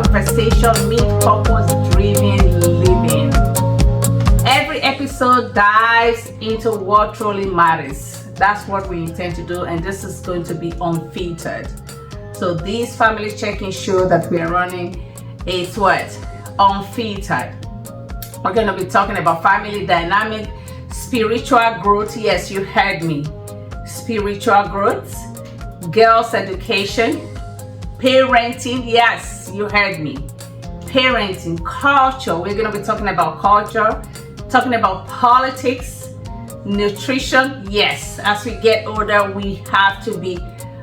conversation meet purpose-driven living. Every episode dives into what truly matters. That's what we intend to do, and this is going to be unfiltered. So this family check-in show that we are running is what? Unfiltered. We're going to be talking about family dynamic, spiritual growth. Yes, you heard me. Spiritual growth, girls' education, parenting. Yes, you heard me. Parenting, culture. We're going to be talking about culture, talking about politics, nutrition. Yes, as we get older, we have to be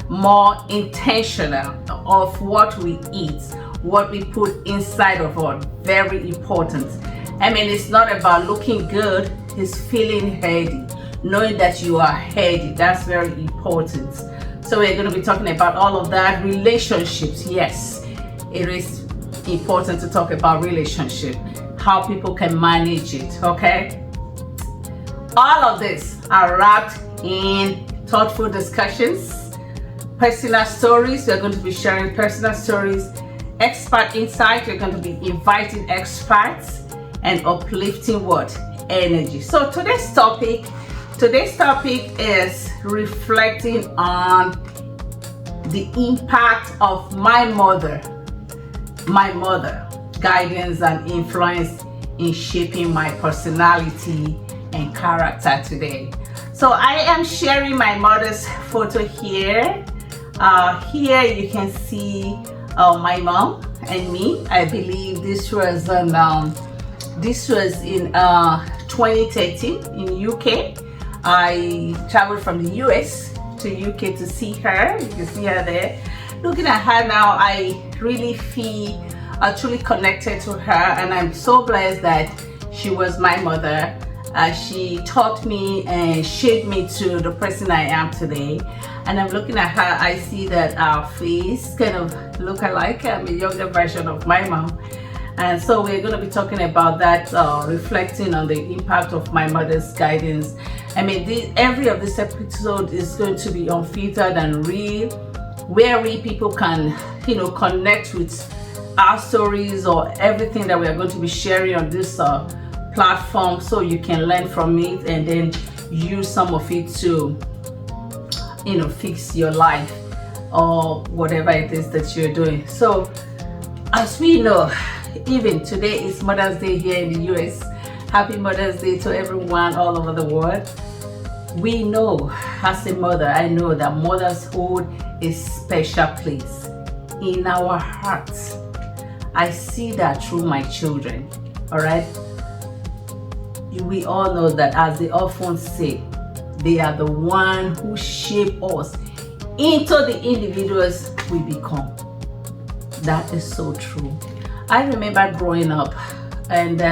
more intentional of what we eat, what we put inside of us. Very important. I mean, it's not about looking good, it's feeling healthy, knowing that you are healthy. That's very important. So we're going to be talking about all of that. Relationships. Yes, it is important to talk about relationship, how people can manage it. Okay, all of this are wrapped in thoughtful discussions, personal stories. We're going to be sharing personal stories, expert insight. We're going to be inviting experts and uplifting what? Energy. So today's topic is reflecting on the impact of my mother guidance and influence in shaping my personality and character today. So I am sharing my mother's photo here. Here you can see my mom and me. I believe this was in 2013 in UK. I traveled from the US to UK to see her. You can see her there. Looking at her now, I really feel truly connected to her, and I'm so blessed that she was my mother. She taught me and shaped me to the person I am today. And I'm looking at her, I see that our face kind of look alike. I'm a younger version of my mom. And so we're going to be talking about that, reflecting on the impact of my mother's guidance. I mean, every of this episode is going to be unfiltered and real, where we people can, connect with our stories or everything that we are going to be sharing on this platform, so you can learn from it and then use some of it to, fix your life or whatever it is that you're doing. So, as we know, even today is Mother's Day here in the US. Happy Mother's Day to everyone all over the world. We know, as a mother, I know that motherhood is special place in our hearts. I see that through my children. All right. We all know that, as they often say, they are the one who shape us into the individuals we become. That is so true. I remember growing up, and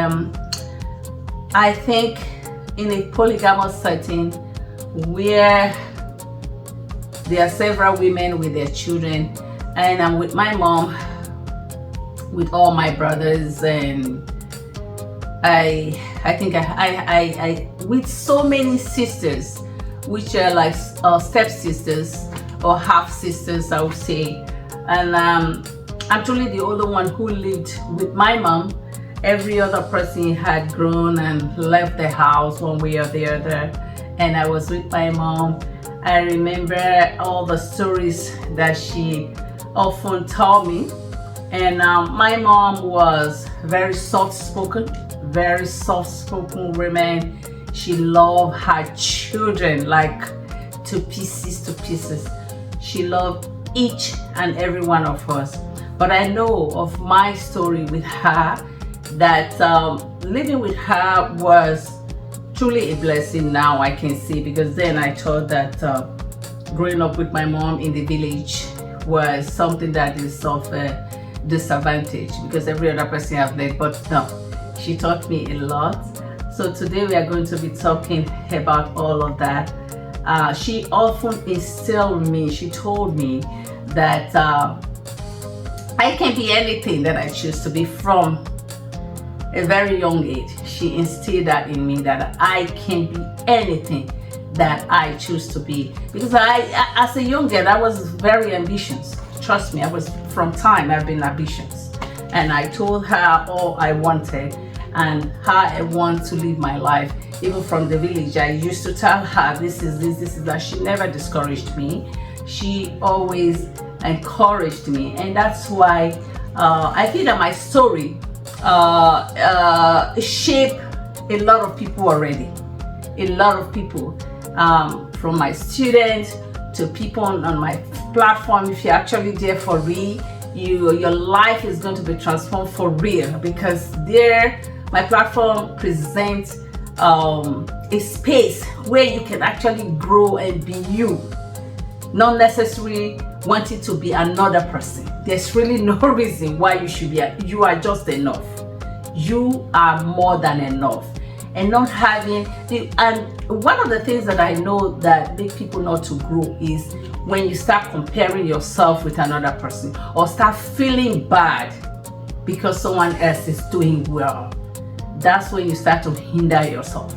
I think in a polygamous setting where there are several women with their children, and I'm with my mom, with all my brothers, and I think I with so many sisters, which are like step sisters or half sisters, I would say, and I'm truly the only one who lived with my mom. Every other person had grown and left the house one way or the other, and I was with my mom. I remember all the stories that she often told me, and my mom was very soft-spoken woman. She loved her children like to pieces. She loved each and every one of us. But I know of my story with her that living with her was truly a blessing. Now I can see, because then I thought that growing up with my mom in the village was something that is of a disadvantage, because every other person has led. But no, she taught me a lot. So today we are going to be talking about all of that. She often instilled me, she told me that I can be anything that I choose to be from a very young age. She instilled that in me, that I can be anything that I choose to be. Because as a young girl, I was very ambitious. Trust me, from time I've been ambitious. and I told her all I wanted and how I want to live my life. Even from the village, I used to tell her this is that. She never discouraged me. She always encouraged me, and that's why I feel that my story shaped a lot of people already. A lot of people, from my students to people on my platform. If you're actually there for real, your life is going to be transformed for real, because there my platform presents a space where you can actually grow and be you, not necessarily wanting to be another person. There's really no reason why you should be. You are just enough. You are more than enough. And not having and one of the things that I know that make people not to grow is when you start comparing yourself with another person, or start feeling bad because someone else is doing well. That's when you start to hinder yourself.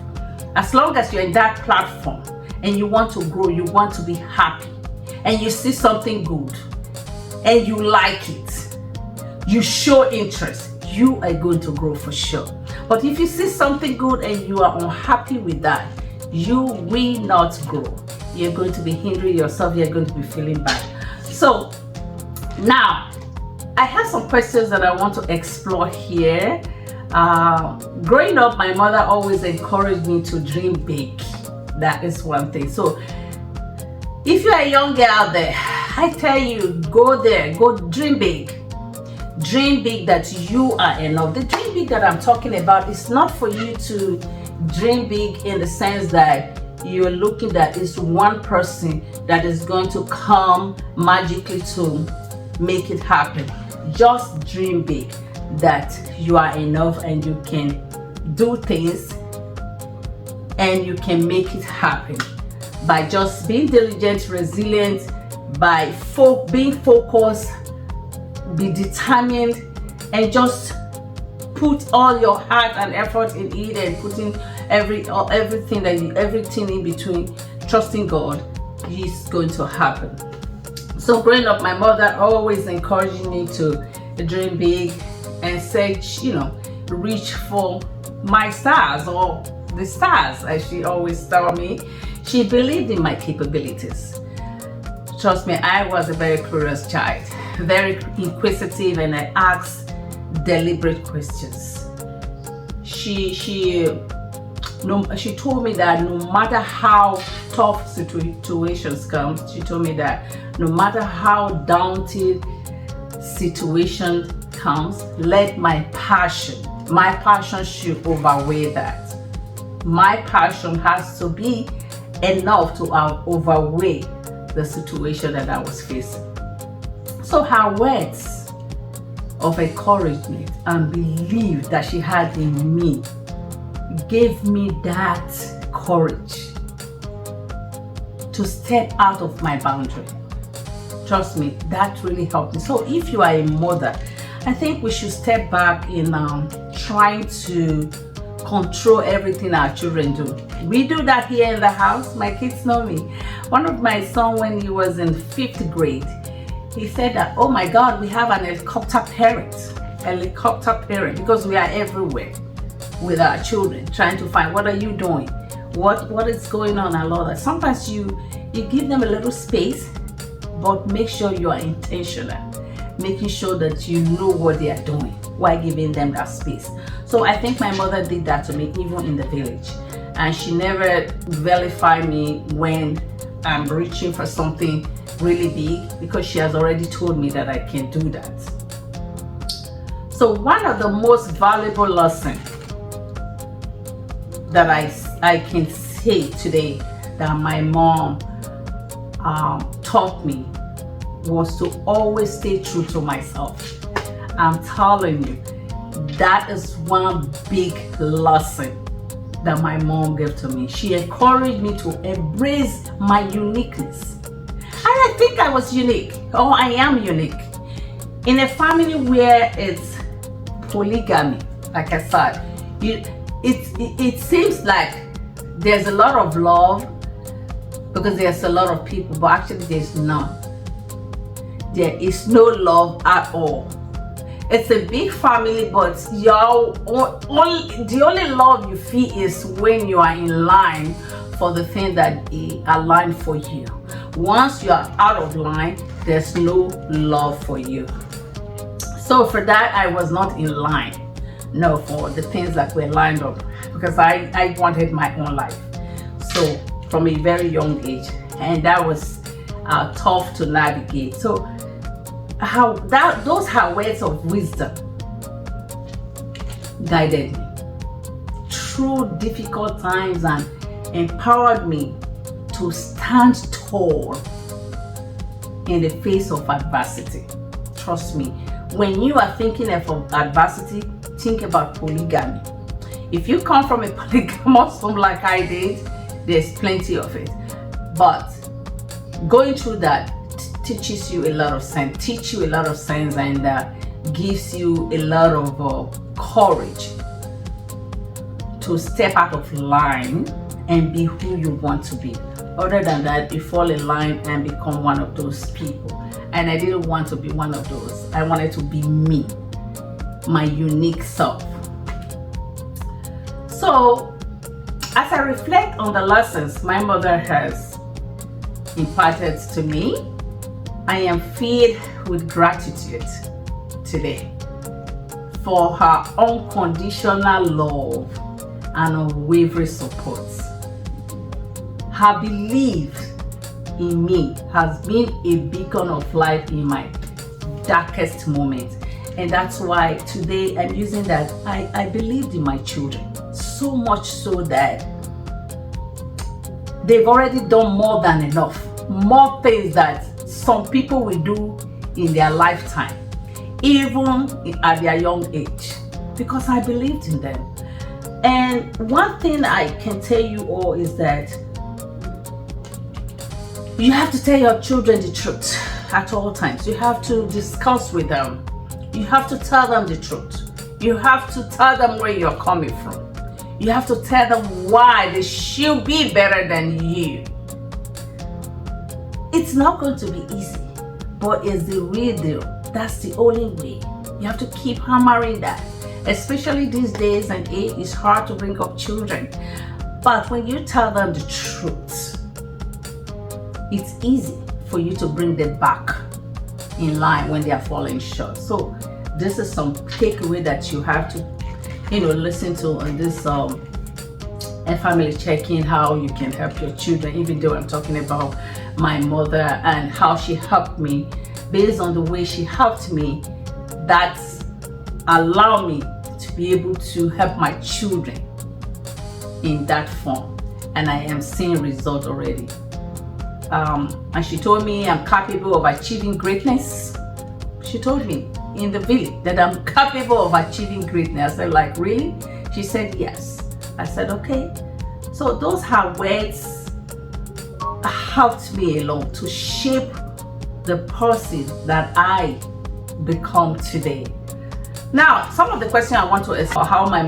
As long as you're in that platform and you want to grow, you want to be happy, and you see something good and you like it, you show interest, you are going to grow for sure. But if you see something good and you are unhappy with that, you will not grow. You're going to be hindering yourself. You're going to be feeling bad. So now I have some questions that I want to explore here. Growing up, my mother always encouraged me to dream big. That is one thing. So if you're a young girl out there, I tell you, go there, go dream big. Dream big that you are enough. The dream big that I'm talking about is not for you to dream big in the sense that you're looking that it's one person that is going to come magically to make it happen. Just dream big that you are enough and you can do things and you can make it happen by just being diligent, resilient, by being focused, be determined, and just put all your heart and effort in it, and putting everything in between, trusting God is going to happen. So growing up, my mother always encouraged me to dream big and said, reach for my stars, or the stars, as she always told me. She believed in my capabilities. Trust me, I was a very curious child, very inquisitive, and I asked deliberate questions. She told me that no matter how tough situations come, she told me that no matter how daunting situation comes, let my passion should overweigh that. My passion has to be enough to overweigh the situation that I was facing. So her words of encouragement and belief that she had in me gave me that courage to step out of my boundary. Trust me, that really helped me. So if you are a mother, I think we should step back in trying to control everything our children do. We do that here in the house. My kids know me. One of my sons, when he was in 5th grade, he said that, oh my God, we have an helicopter parent, because we are everywhere with our children, trying to find, what are you doing? What is going on, and all that. Sometimes you give them a little space, but make sure you are intentional, making sure that you know what they are doing while giving them that space. So I think my mother did that to me, even in the village. And she never vilified me when I'm reaching for something really big, because she has already told me that I can do that. So one of the most valuable lessons that I can say today that my mom taught me was to always stay true to myself. I'm telling you, that is one big lesson that my mom gave to me. She encouraged me to embrace my uniqueness. And I think I was unique, or I am unique. In a family where it's polygamy, like I said, it seems like there's a lot of love because there's a lot of people, but actually there's none. There is no love at all. It's a big family, but the only love you feel is when you are in line for the thing that is aligned for you. Once you are out of line, there's no love for you. So for that, I was not in line, no, for the things that were lined up, because I wanted my own life. So from a very young age, and that was tough to navigate. So those are words of wisdom guided me through difficult times and empowered me to stand tall in the face of adversity. Trust me, when you are thinking of adversity, think about polygamy. If you come from a polygamous home like I did, there's plenty of it. But going through that teaches you a lot of sense, and gives you a lot of courage to step out of line and be who you want to be. Other than that, you fall in line and become one of those people. And I didn't want to be one of those. I wanted to be me, my unique self. So as I reflect on the lessons my mother has imparted to me, I am filled with gratitude today for her unconditional love and unwavering support. Her belief in me has been a beacon of light in my darkest moments, and that's why today I'm using that. I believed in my children so much so that they've already done more than enough, more things that some people will do in their lifetime, even at their young age, because I believed in them. And one thing I can tell you all is that you have to tell your children the truth at all times. You have to discuss with them. You have to tell them the truth. You have to tell them where you're coming from. You have to tell them why they should be better than you. It's not going to be easy, but it's the real deal. That's the only way. You have to keep hammering that. Especially these days and age, it's hard to bring up children. But when you tell them the truth, it's easy for you to bring them back in line when they are falling short. So this is some takeaway that you have to, listen to on this family check-in, how you can help your children, even though I'm talking about my mother and how she helped me. Based on the way she helped me, that's allowed me to be able to help my children in that form, and I am seeing results already. And she told me I'm capable of achieving greatness. She told me in the village that I'm capable of achieving greatness. I said, like, really? She said, yes. I said, okay. So those are words helped me a lot to shape the person that I become today. Now, some of the questions I want to explore is how my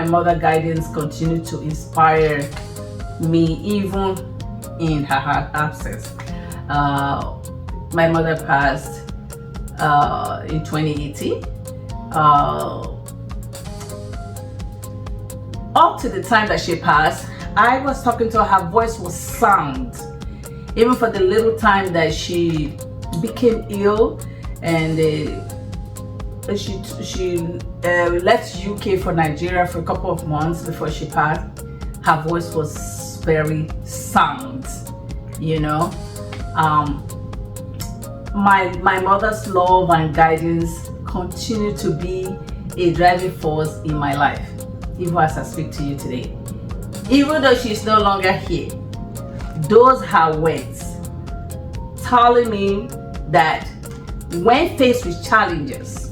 mother guidance continued to inspire me even in her absence. My mother passed in 2018. Up to the time that she passed, I was talking to her, her voice was sound. Even for the little time that she became ill and she left UK for Nigeria for a couple of months before she passed, her voice was very sound, My mother's love and guidance continue to be a driving force in my life, even as I speak to you today. Even though she's no longer here, those are words telling me that when faced with challenges,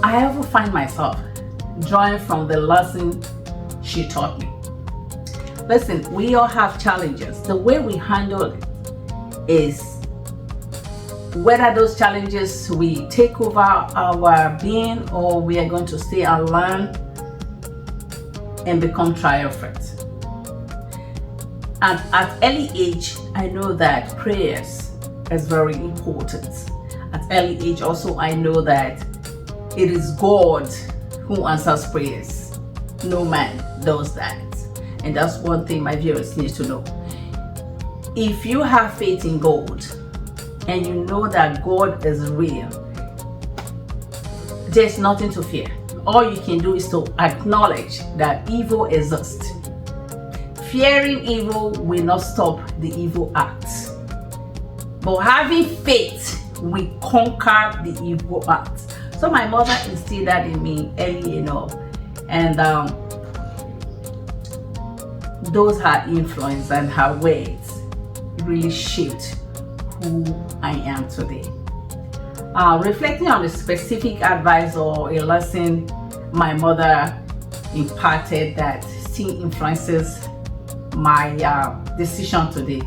I ever find myself drawing from the lesson she taught me. Listen, we all have challenges. The way we handle it is whether those challenges we take over our being or we are going to stay and learn and become triumphant. And at early age, I know that prayers is very important. At early age also, I know that it is God who answers prayers. No man does that. And that's one thing my viewers need to know. If you have faith in God and you know that God is real, there's nothing to fear. All you can do is to acknowledge that evil exists. Fearing evil will not stop the evil acts. But having faith will conquer the evil acts. So my mother instilled that in me early enough. And those her influence and her words really shaped who I am today. Reflecting on the specific advice or a lesson my mother imparted that still influences my decision today.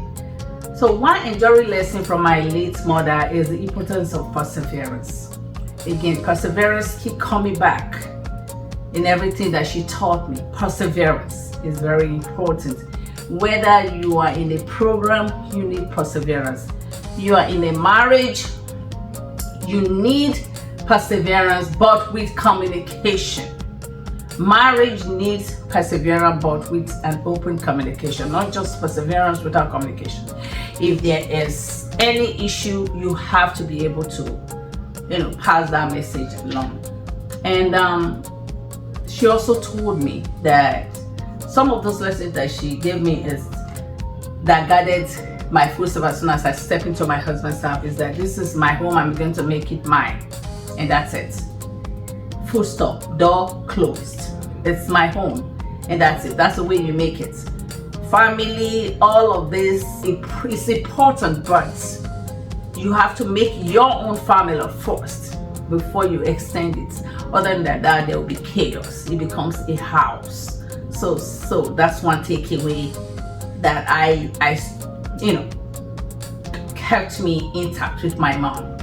So one enduring lesson from my late mother is the importance of perseverance. Again, perseverance keep coming back in everything that she taught me. Perseverance is very important. Whether you are in a program, you need perseverance. You are in a marriage, you need perseverance, but with communication. Marriage needs perseverance, but with an open communication, not just perseverance without communication. If there is any issue, you have to be able to, pass that message along. And she also told me that some of those lessons that she gave me is that guided my footsteps as soon as I step into my husband's house is that this is my home, I'm going to make it mine. And that's it. Full stop, door closed. It's my home, and that's it. That's the way you make it. Family, all of this is important, but you have to make your own family first before you extend it. Other than that, there will be chaos. It becomes a house. So that's one takeaway that I kept me intact with my mom,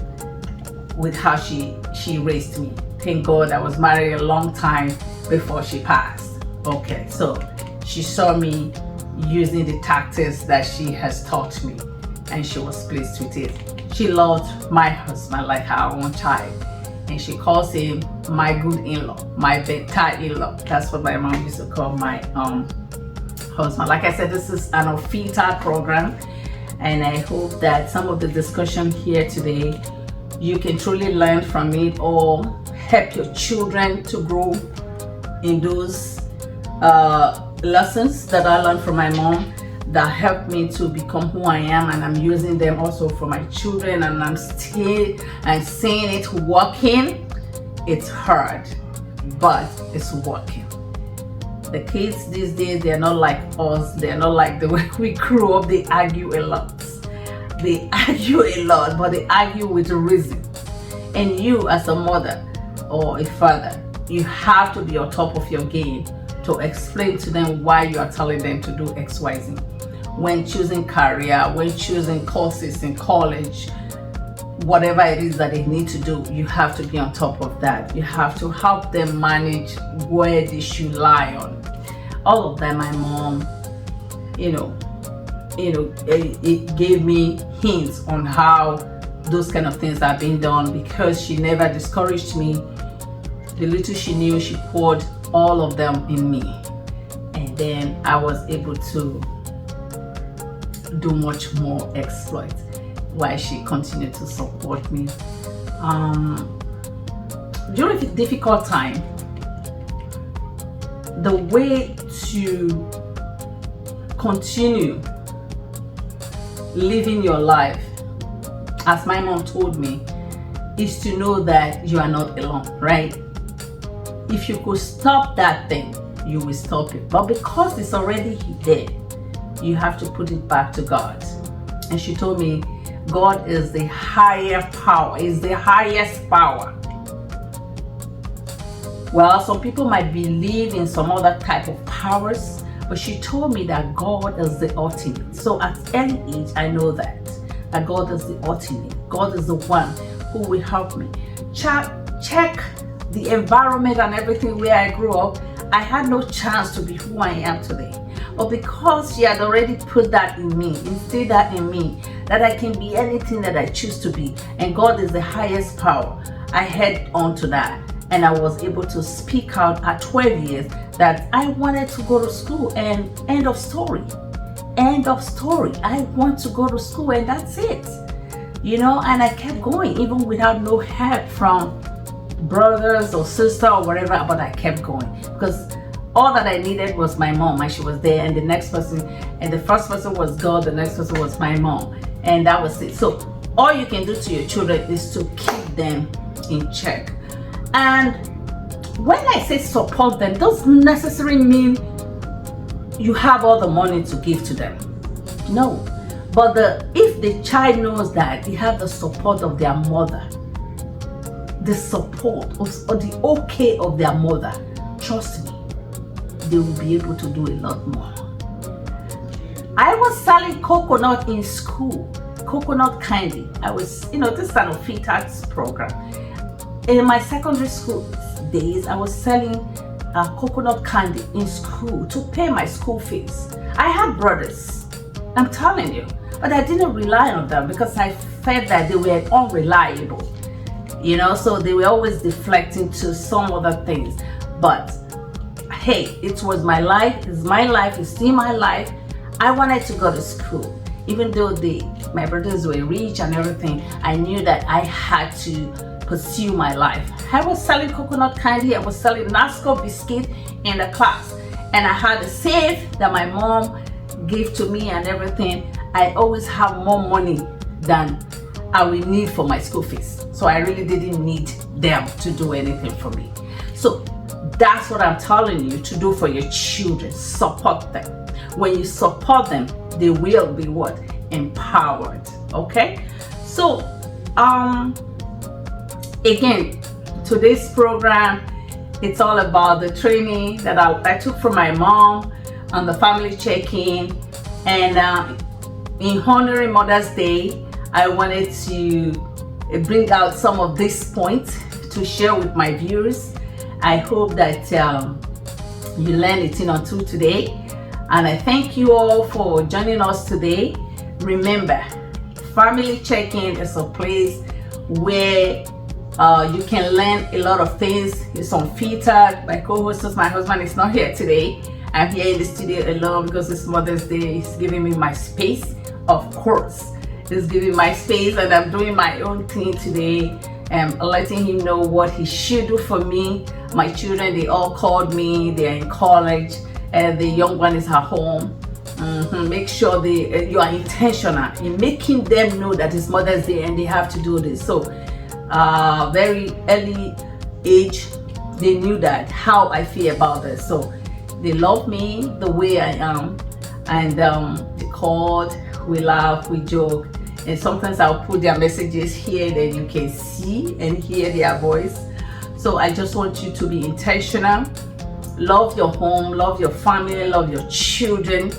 with how she raised me. Thank God I was married a long time before she passed. Okay, so she saw me using the tactics that she has taught me, and she was pleased with it. She loved my husband like her own child, and she calls him my good in-law, my better in-law. That's what my mom used to call my husband. Like I said, this is an unfiltered program, and I hope that some of the discussion here today you can truly learn from it or help your children to grow in those lessons that I learned from my mom that helped me to become who I am, and I'm using them also for my children, and I'm seeing it working. It's hard, but it's working. The kids these days, they're not like us. They're not like the way we grew up. They argue a lot. They argue a lot, but they argue with reason. And you as a mother or a father, you have to be on top of your game to explain to them why you are telling them to do XYZ. When choosing career, when choosing courses in college, whatever it is that they need to do, you have to be on top of that. You have to help them manage where they should lie on. All of that, my mom, it gave me hints on how those kind of things are being done, because she never discouraged me. The little she knew, she poured all of them in me, and then I was able to do much more exploit while she continued to support me. During a difficult time, the way to continue living your life, as my mom told me, is to know that you are not alone, right? If you could stop that thing, you will stop it. But because it's already there, you have to put it back to God. And she told me, God is the higher power, is the highest power. Well, some people might believe in some other type of powers, but she told me that God is the ultimate. So at early age, I know that God is the ultimate. God is the one who will help me. Check the environment and everything where I grew up. I had no chance to be who I am today. But because she had already put that in me, instilled that in me, that I can be anything that I choose to be, and God is the highest power. I held on to that, and I was able to speak out at 12 years that I wanted to go to school, and end of story. End of story. I want to go to school, and that's it. And I kept going even without no help from brothers or sister or whatever, but I kept going because all that I needed was my mom, and she was there, and the next person, and the first person was God, the next person was my mom, and that was it. So all you can do to your children is to keep them in check. And when I say support them, doesn't necessarily mean you have all the money to give to them. No. But if the child knows that they have the support of their mother, the support or the okay of their mother, trust me, they will be able to do a lot more. I was selling coconut in school, coconut candy. I was, this kind of fit arts program. In my secondary school days, I was selling coconut candy in school to pay my school fees. I had brothers, I'm telling you, but I didn't rely on them because I felt that they were unreliable, so they were always deflecting to some other things. But hey, it was my life, it's my life, it's still my life. I wanted to go to school. Even though my brothers were rich and everything, I knew that I had to pursue my life. I was selling coconut candy, I was selling Nasco biscuit in the class, and I had a safe that my mom gave to me and everything. I always have more money than I will need for my school fees, so I really didn't need them to do anything for me. So that's what I'm telling you to do for your children. Support them. When you support them, they will be what? Empowered. Okay? So again, today's program, it's all about the training that I took from my mom on the family check-in, and in honoring Mother's Day, I wanted to bring out some of these points to share with my viewers. I hope that you learned a thing or two today, and I thank you all for joining us today. Remember, family check-in is a place where you can learn a lot of things. It's on filter. My co-host, my husband, is not here today. I'm here in the studio alone because it's Mother's Day. He's giving me my space. Of course, he's giving my space, and I'm doing my own thing today. Letting him know what he should do for me. My children, they all called me. They are in college, and the young one is at home. Make sure you are intentional in making them know that it's Mother's Day and they have to do this. So very early age, they knew that how I feel about this. So they love me the way I am, and they called, we laugh, we joke, and sometimes I'll put their messages here that you can see and hear their voice. So I just want you to be intentional. Love your home, love your family, love your children.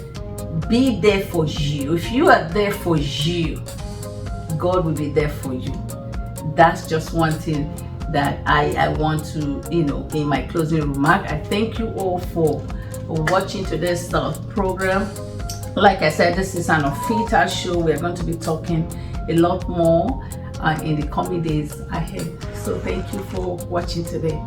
Be there for you. If you are there for you, God will be there for you. That's just one thing that I want to, in my closing remark. I thank you all for watching today's program. Like I said, this is an unfiltered show. We're going to be talking a lot more in the coming days ahead. So thank you for watching today.